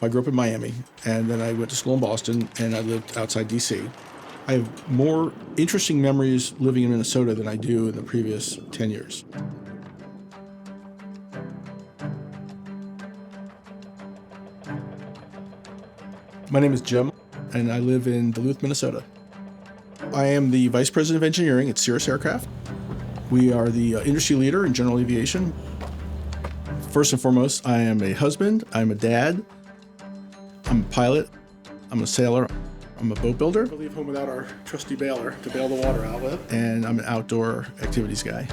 I grew up in Miami, and then I went to school in Boston, and I lived outside D.C. I have more interesting memories living in Minnesota than I do in the previous 10 years. My name is Jim, and I live in Duluth, Minnesota. I am the Vice President of Engineering at Cirrus Aircraft. We are the industry leader in general aviation. First and foremost, I am a husband, I'm a dad, I'm a pilot, I'm a sailor, I'm a boat builder. I leave home without our trusty baler to bail the water out with, and I'm an outdoor activities guy.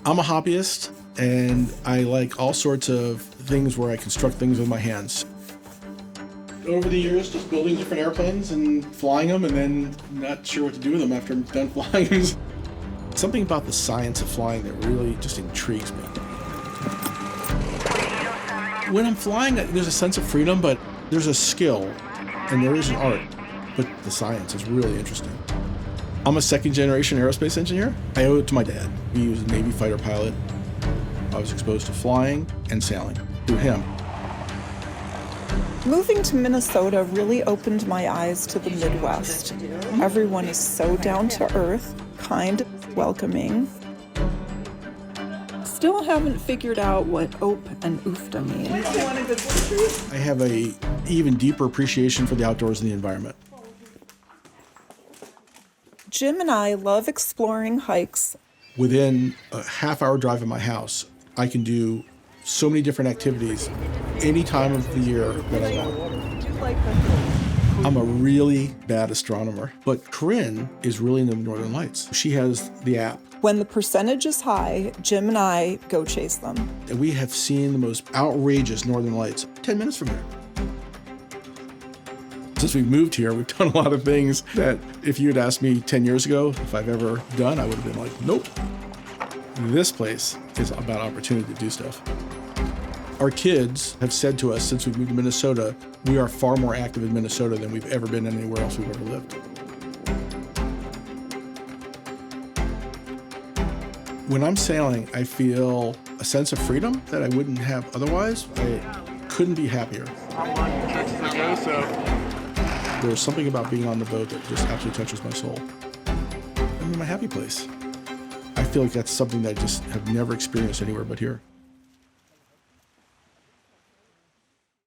I'm a hobbyist, and I like all sorts of things where I construct things with my hands. Over the years, just building different airplanes and flying them, and then not sure what to do with them after I'm done flying them. Something about the science of flying that really just intrigues me. When I'm flying, there's a sense of freedom, but there's a skill, and there is an art, but the science is really interesting. I'm a second-generation aerospace engineer. I owe it to my dad. He was a Navy fighter pilot. I was exposed to flying and sailing through him. Moving to Minnesota really opened my eyes to the Midwest. Everyone is so down to earth, kind, welcoming. Still haven't figured out what ope and oofta mean. I have a even deeper appreciation for the outdoors and the environment. Jim and I love exploring hikes. Within a half-hour drive of my house, I can do so many different activities any time of the year that I want. I'm a really bad astronomer, but Corinne is really into the Northern Lights. She has the app. When the percentage is high, Jim and I go chase them. And we have seen the most outrageous Northern Lights 10 minutes from here. Since we've moved here, we've done a lot of things that if you had asked me 10 years ago if I've ever done, I would have been like, nope. This place is about opportunity to do stuff. Our kids have said to us since we moved to Minnesota, we are far more active in Minnesota than we've ever been anywhere else we've ever lived. When I'm sailing, I feel a sense of freedom that I wouldn't have otherwise. I couldn't be happier. There's something about being on the boat that just absolutely touches my soul. I'm in my happy place. I feel like that's something that I just have never experienced anywhere but here.